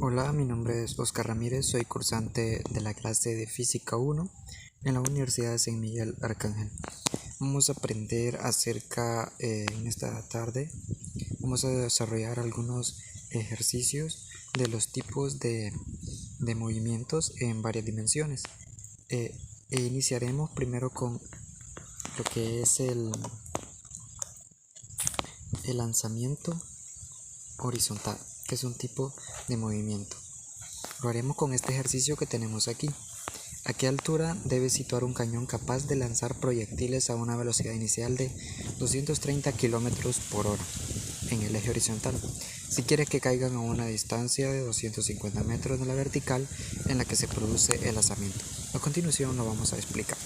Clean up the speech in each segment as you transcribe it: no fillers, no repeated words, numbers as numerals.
Hola, mi nombre es Oscar Ramírez, soy cursante de la clase de Física 1 en la Universidad de San Miguel Arcángel. Vamos a aprender en esta tarde, vamos a desarrollar algunos ejercicios de los tipos de movimientos en varias dimensiones. Iniciaremos primero con lo que es el lanzamiento horizontal, que es un tipo de movimiento. Lo haremos con este ejercicio que tenemos aquí. ¿A qué altura debe situar un cañón capaz de lanzar proyectiles a una velocidad inicial de 230 km por hora en el eje horizontal? Si quieres que caigan a una distancia de 250 metros de la vertical en la que se produce el lanzamiento. A continuación lo vamos a explicar.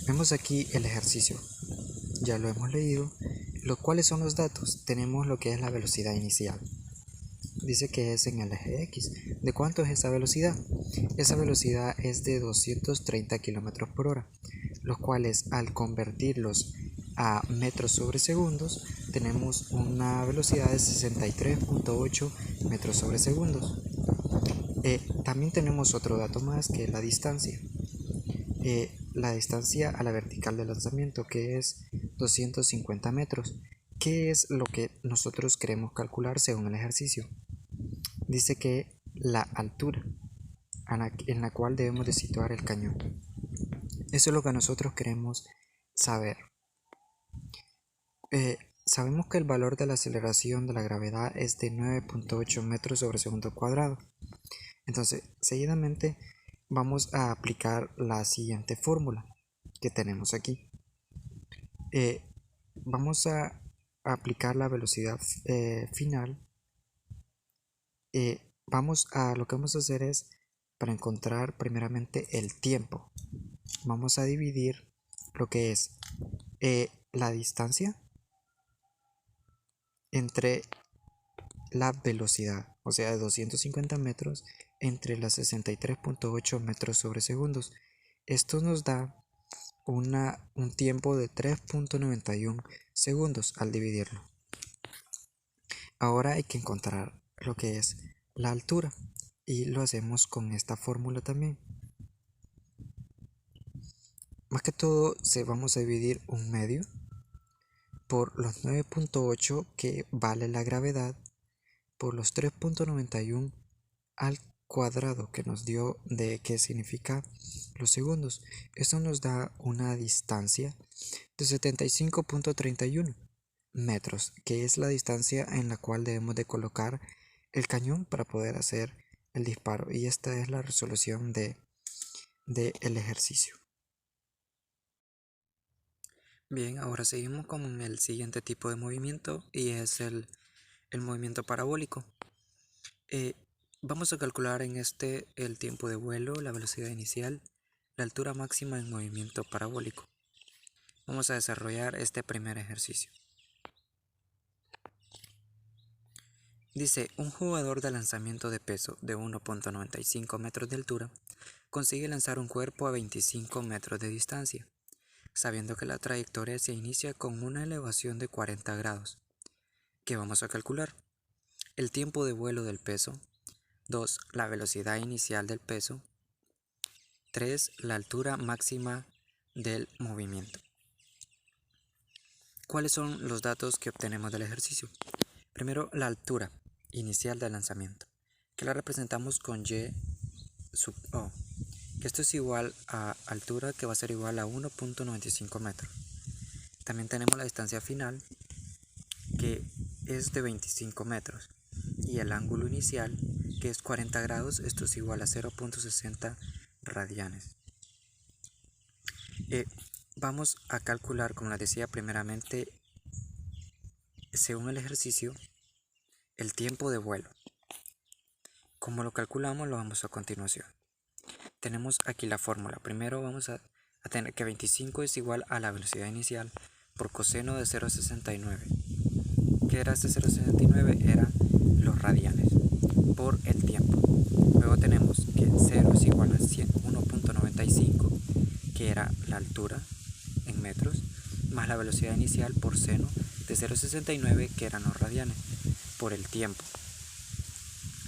Vemos aquí el ejercicio. Ya lo hemos leído. ¿Cuáles son los datos? Tenemos lo que es la velocidad inicial. Dice que es en el eje X. ¿De cuánto es esa velocidad? Esa velocidad es de 230 km por hora, los cuales al convertirlos a metros sobre segundos, tenemos una velocidad de 63.8 metros sobre segundos. También tenemos otro dato más, que es la distancia. La distancia a la vertical del lanzamiento, que es 250 metros. ¿Qué es lo que nosotros queremos calcular según el ejercicio? Dice que la altura en la cual debemos de situar el cañón. Eso es lo que nosotros queremos saber. Sabemos que el valor de la aceleración de la gravedad es de 9.8 metros sobre segundo cuadrado. Entonces, seguidamente vamos a aplicar la siguiente fórmula que tenemos aquí. Vamos a aplicar la velocidad final. Lo que vamos a hacer es, para encontrar primeramente el tiempo, vamos a dividir lo que es la distancia entre la velocidad, o sea, de 250 metros entre las 63.8 metros sobre segundos. Esto nos da un tiempo de 3.91 segundos al dividirlo. Ahora hay que encontrar lo que es la altura y lo hacemos con esta fórmula también. Más que todo vamos a dividir un medio por los 9.8 que vale la gravedad por los 3.91 al cuadrado que nos dio de qué significa los segundos. Esto nos da una distancia de 75.31 metros, que es la distancia en la cual debemos de colocar el cañón para poder hacer el disparo, y esta es la resolución del ejercicio. Bien, ahora seguimos con el siguiente tipo de movimiento, y es el movimiento parabólico. Vamos a calcular en el tiempo de vuelo, la velocidad inicial, la altura máxima en movimiento parabólico. Vamos a desarrollar este primer ejercicio. Dice, un jugador de lanzamiento de peso de 1.95 metros de altura consigue lanzar un cuerpo a 25 metros de distancia, sabiendo que la trayectoria se inicia con una elevación de 40 grados. ¿Qué vamos a calcular? El tiempo de vuelo del peso. 2. La velocidad inicial del peso. 3. La altura máxima del movimiento. ¿Cuáles son los datos que obtenemos del ejercicio? Primero, la altura inicial del lanzamiento, que la representamos con y sub o, que esto es igual a altura, que va a ser igual a 1.95 metros. También tenemos la distancia final, que es de 25 metros, y el ángulo inicial, que es 40 grados, esto es igual a 0.60 radianes. Vamos a calcular, como les decía primeramente, según el ejercicio, el tiempo de vuelo. Como lo calculamos, lo vamos a continuación. Tenemos aquí la fórmula. Primero vamos a tener que 25 es igual a la velocidad inicial por coseno de 0.69. ¿Qué era este 0.69? Era los radianes por el tiempo. Luego tenemos que 0 es igual a 1.95, que era la altura en metros, más la velocidad inicial por seno de 0.69, que eran los radianes. por el tiempo.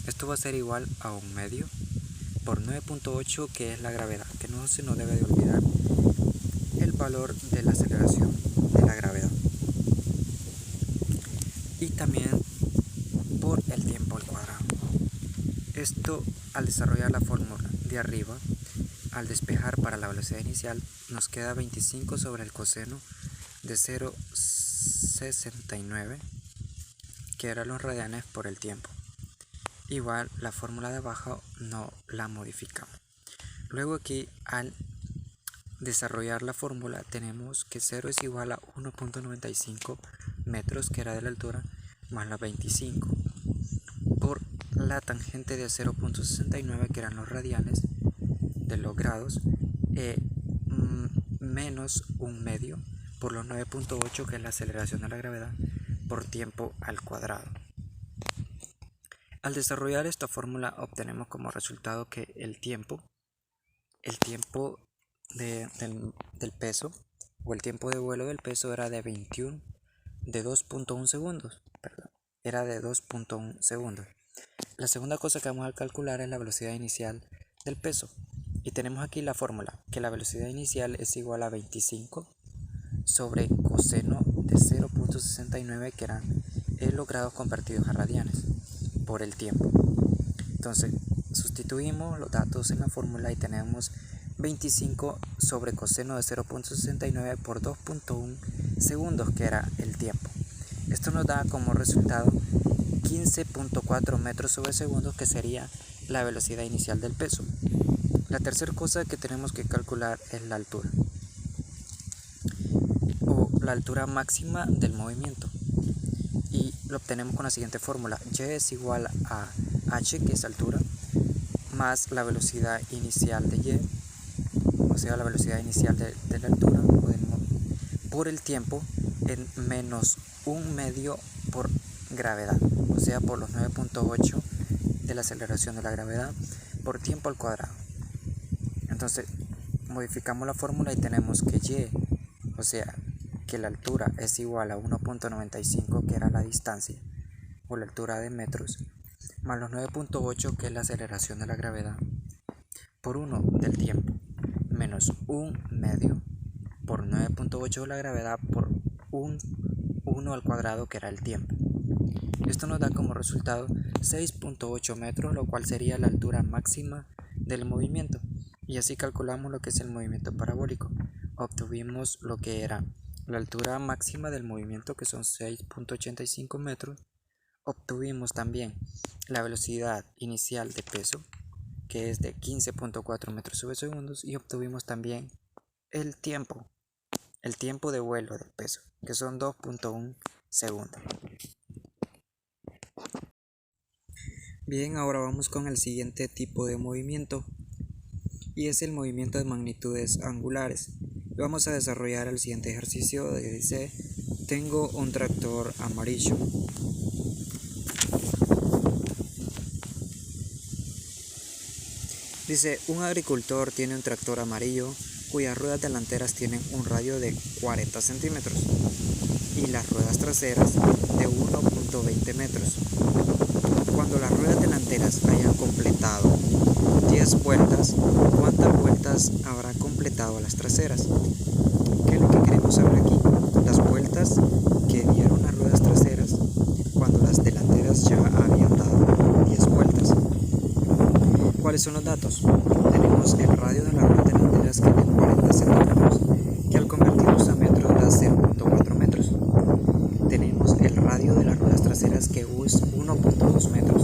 Esto va a ser igual a 1 medio por 9.8, que es la gravedad, que no se nos debe de olvidar el valor de la aceleración de la gravedad. Y también por el tiempo al cuadrado. Esto, al desarrollar la fórmula de arriba, al despejar para la velocidad inicial, nos queda 25 sobre el coseno de 0,69, que eran los radianes por el tiempo. Igual la fórmula de abajo no la modificamos. Luego aquí, al desarrollar la fórmula, tenemos que 0 es igual a 1.95 metros, que era de la altura, más la 25 por la tangente de 0.69, que eran los radianes de los grados, menos 1 medio por los 9.8, que es la aceleración de la gravedad, por tiempo al cuadrado. Al desarrollar esta fórmula obtenemos como resultado que el tiempo del peso, o el tiempo de vuelo del peso, era de 2.1 segundos, era de 2.1 segundos. La segunda cosa que vamos a calcular es la velocidad inicial del peso, y tenemos aquí la fórmula, que la velocidad inicial es igual a 25 sobre coseno de 0.69, que eran los grados convertidos a radianes, por el tiempo. Entonces sustituimos los datos en la fórmula y tenemos 25 sobre coseno de 0.69 por 2.1 segundos, que era el tiempo. Esto nos da como resultado 15.4 metros sobre segundo, que sería la velocidad inicial del peso. La tercera cosa que tenemos que calcular es la altura, o la altura máxima del movimiento, y lo obtenemos con la siguiente fórmula: y es igual a h, que es altura, más la velocidad inicial de y, o sea, la velocidad inicial de la altura, por el tiempo, en menos 1 medio por gravedad, o sea, por los 9.8 de la aceleración de la gravedad por tiempo al cuadrado. Entonces modificamos la fórmula y tenemos que y, o sea, que la altura es igual a 1.95, que era la distancia, o la altura de metros, más los 9.8, que es la aceleración de la gravedad, por 1 del tiempo, menos 1 medio por 9.8 de la gravedad por 1 al cuadrado, que era el tiempo. Esto nos da como resultado 6.8 metros, lo cual sería la altura máxima del movimiento. Y así calculamos lo que es el movimiento parabólico. Obtuvimos lo que era la altura máxima del movimiento, que son 6.85 metros. Obtuvimos también la velocidad inicial de peso, que es de 15.4 metros sobre segundos, y obtuvimos también el tiempo de vuelo del peso, que son 2.1 segundos. Bien, ahora vamos con el siguiente tipo de movimiento, y es el movimiento de magnitudes angulares. Vamos a desarrollar el siguiente ejercicio que dice: tengo un tractor amarillo. Dice: un agricultor tiene un tractor amarillo cuyas ruedas delanteras tienen un radio de 40 centímetros y las ruedas traseras de 1.20 metros. Cuando las ruedas delanteras hayan completado 10 vueltas, ¿cuántas vueltas habrá completado las traseras? ¿Qué es lo que queremos saber aquí? Las vueltas que dieron las ruedas traseras cuando las delanteras ya habían dado 10 vueltas. ¿Cuáles son los datos? Tenemos el radio de las ruedas delanteras, que es de 40 centímetros, que al convertirlos a metros da 0.4 metros. Tenemos el radio de las ruedas traseras, que es 1.2 metros.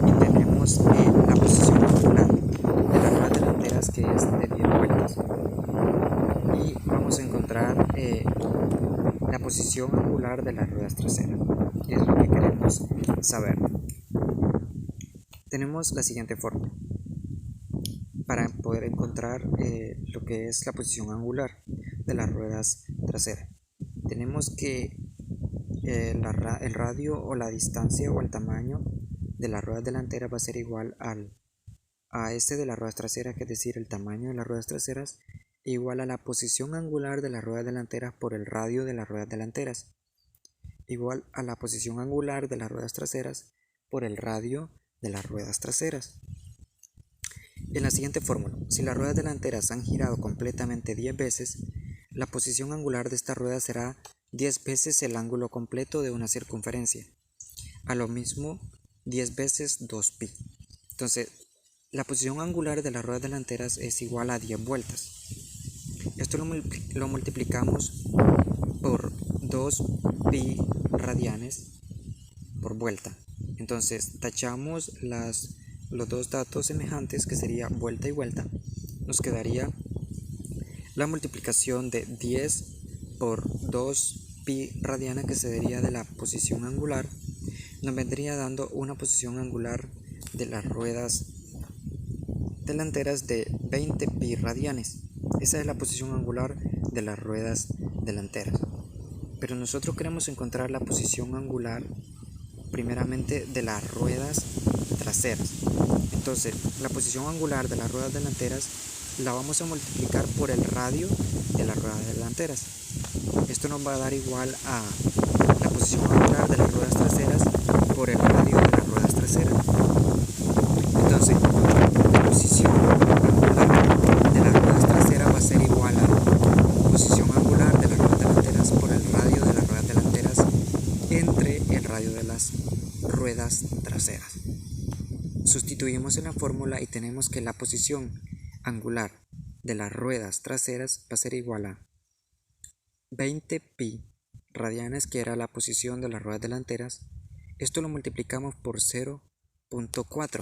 Y tenemos la posición angular de las ruedas delanteras, que es de 10 vueltas. Y vamos a encontrar la posición angular de las ruedas traseras, y es lo que queremos saber. Tenemos la siguiente fórmula para poder encontrar lo que es la posición angular de las ruedas traseras. Tenemos que el radio, o la distancia, o el tamaño de las ruedas delanteras va a ser igual a este de las ruedas traseras, que es decir, el tamaño de las ruedas traseras igual a la posición angular de las ruedas delanteras por el radio de las ruedas delanteras. igual a la posición angular de las ruedas traseras por el radio de las ruedas traseras. En la siguiente fórmula, si las ruedas delanteras han girado completamente 10 veces, la posición angular de esta rueda será 10 veces el ángulo completo de una circunferencia. A lo mismo, 10 veces 2pi. Entonces, la posición angular de las ruedas delanteras es igual a 10 vueltas. Esto lo multiplicamos por 2pi radianes por vuelta. Entonces, tachamos los dos datos semejantes, que sería vuelta y vuelta. Nos quedaría la multiplicación de 10 por 2pi radiana, que se daría de la posición angular. Nos vendría dando una posición angular de las ruedas delanteras de 20pi radianes. Esa es la posición angular de las ruedas delanteras. Pero nosotros queremos encontrar la posición angular primeramente de las ruedas traseras. Entonces, la posición angular de las ruedas delanteras la vamos a multiplicar por el radio de las ruedas delanteras. Esto nos va a dar igual a la posición angular de las ruedas traseras por el radio de las ruedas traseras. Entonces, la posición angular de las ruedas traseras va a ser igual a la posición angular de las ruedas delanteras por el radio de las ruedas delanteras entre el radio de las ruedas traseras. Sustituimos en la fórmula y tenemos que la posición angular de las ruedas traseras va a ser igual a 20pi radianes, que era la posición de las ruedas delanteras. Esto lo multiplicamos por 0.4,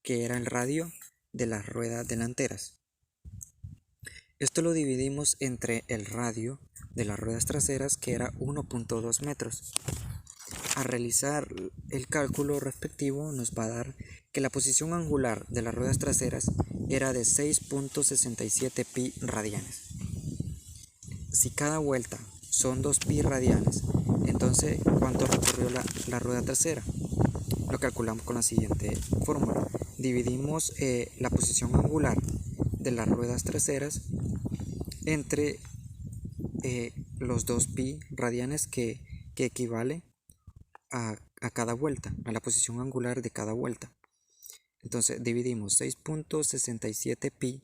que era el radio de las ruedas delanteras. Esto lo dividimos entre el radio de las ruedas traseras, que era 1.2 metros. Al realizar el cálculo respectivo nos va a dar que la posición angular de las ruedas traseras era de 6.67 pi radianes. Si cada vuelta son 2 pi radianes, entonces ¿cuánto recorrió la rueda trasera? Lo calculamos con la siguiente fórmula. Dividimos la posición angular de las ruedas traseras entre los 2 pi radianes, que equivale a cada vuelta, a la posición angular de cada vuelta. Entonces dividimos 6.67 pi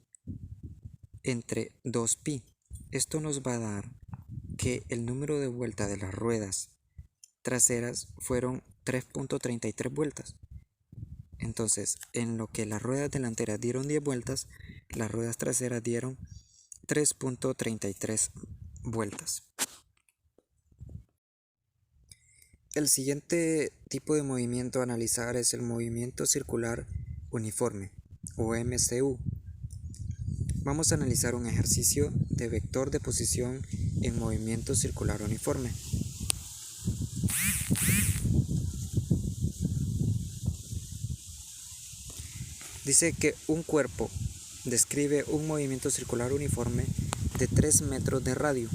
entre 2 pi. Esto nos va a dar que el número de vueltas de las ruedas traseras fueron 3.33 vueltas. Entonces, en lo que las ruedas delanteras dieron 10 vueltas, las ruedas traseras dieron 3.33 vueltas. El siguiente tipo de movimiento a analizar es el movimiento circular uniforme, o MCU. Vamos a analizar un ejercicio de vector de posición en movimiento circular uniforme. Dice que un cuerpo describe un movimiento circular uniforme de 3 metros de radio.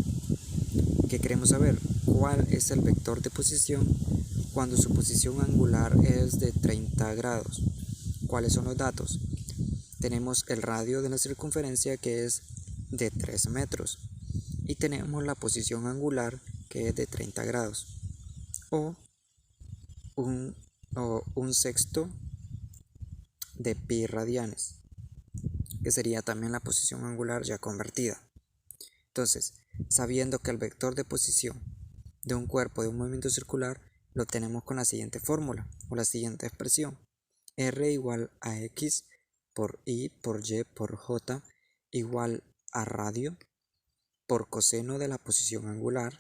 ¿Qué queremos saber? ¿Cuál es el vector de posición cuando su posición angular es de 30 grados? ¿Cuáles son los datos? Tenemos el radio de la circunferencia, que es de 3 metros, y tenemos la posición angular, que es de 30 grados, o un sexto de pi radianes, que sería también la posición angular ya convertida. Entonces, sabiendo que el vector de posición de un cuerpo de un movimiento circular lo tenemos con la siguiente fórmula, o la siguiente expresión: R igual a X por Y por Y por J igual a radio por coseno de la posición angular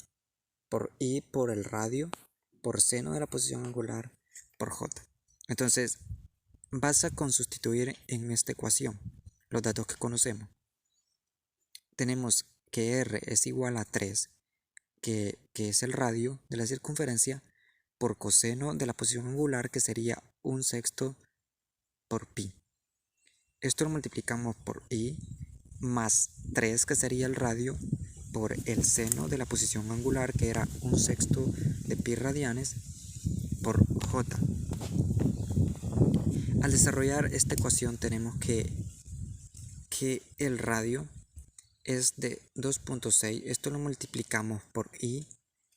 por Y por el radio por seno de la posición angular por J. Entonces, basta con sustituir en esta ecuación los datos que conocemos. Tenemos que R es igual a 3, que es el radio de la circunferencia, por coseno de la posición angular, que sería un sexto por pi. Esto lo multiplicamos por I, más 3, que sería el radio, por el seno de la posición angular, que era un sexto de pi radianes, por J. Al desarrollar esta ecuación tenemos que el radio es de 2.6. Esto lo multiplicamos por I,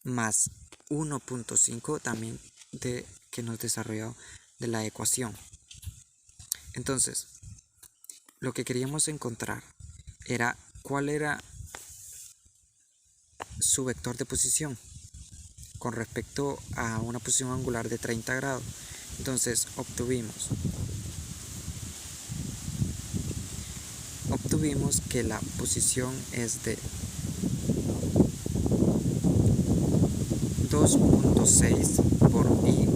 más 1.5 también que nos desarrolló de la ecuación. Entonces, lo que queríamos encontrar era cuál era su vector de posición con respecto a una posición angular de 30 grados. Entonces obtuvimos que la posición es de 2.6 por I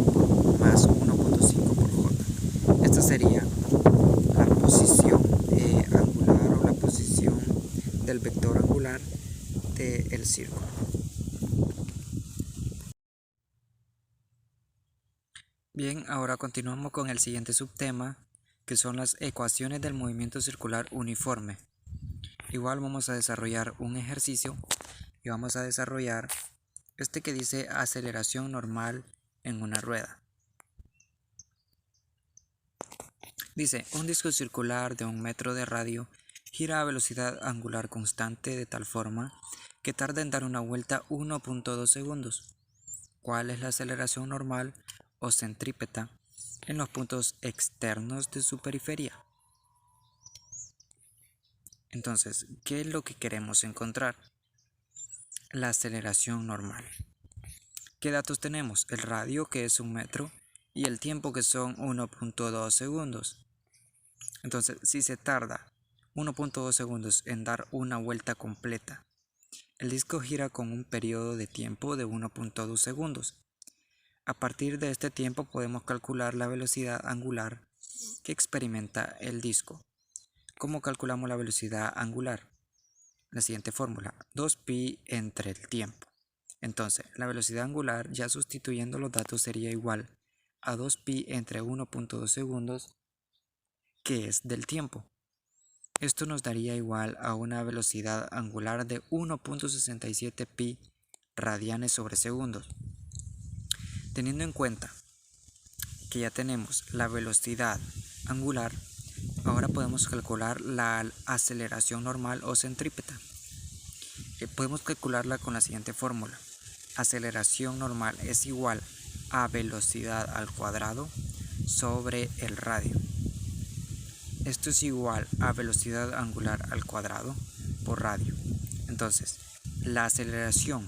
más 1.5 por J. Esta sería la posición angular o la posición del vector angular del círculo. Bien, ahora continuamos con el siguiente subtema, que son las ecuaciones del movimiento circular uniforme. Igual vamos a desarrollar un ejercicio y vamos a desarrollar este que dice aceleración normal en una rueda. Dice, un disco circular de 1 metro de radio gira a velocidad angular constante de tal forma que tarda en dar una vuelta 1.2 segundos. ¿Cuál es la aceleración normal o centrípeta en los puntos externos de su periferia? Entonces, ¿qué es lo que queremos encontrar? La aceleración normal. ¿Qué datos tenemos? El radio, que es 1 metro, y el tiempo, que son 1.2 segundos. Entonces, si se tarda 1.2 segundos en dar una vuelta completa, el disco gira con un periodo de tiempo de 1.2 segundos. A partir de este tiempo podemos calcular la velocidad angular que experimenta el disco. ¿Cómo calculamos la velocidad angular? La siguiente fórmula, 2pi entre el tiempo. Entonces, la velocidad angular, ya sustituyendo los datos, sería igual a 2pi entre 1.2 segundos, que es del tiempo. Esto nos daría igual a una velocidad angular de 1.67 pi radianes sobre segundos. Teniendo en cuenta que ya tenemos la velocidad angular, ahora podemos calcular la aceleración normal o centrípeta. Podemos calcularla con la siguiente fórmula. Aceleración normal es igual a velocidad al cuadrado sobre el radio. Esto es igual a velocidad angular al cuadrado por radio. Entonces, la aceleración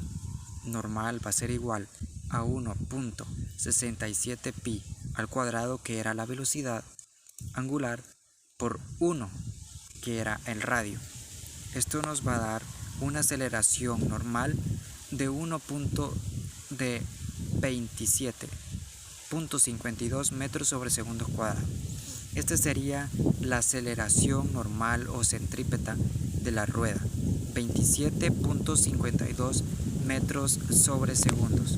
normal va a ser igual a 1.67 pi al cuadrado, que era la velocidad angular, por 1, que era el radio. Esto nos va a dar una aceleración normal de 27.52 metros sobre segundos cuadrados. Esta sería la aceleración normal o centrípeta de la rueda, 27.52 metros sobre segundos.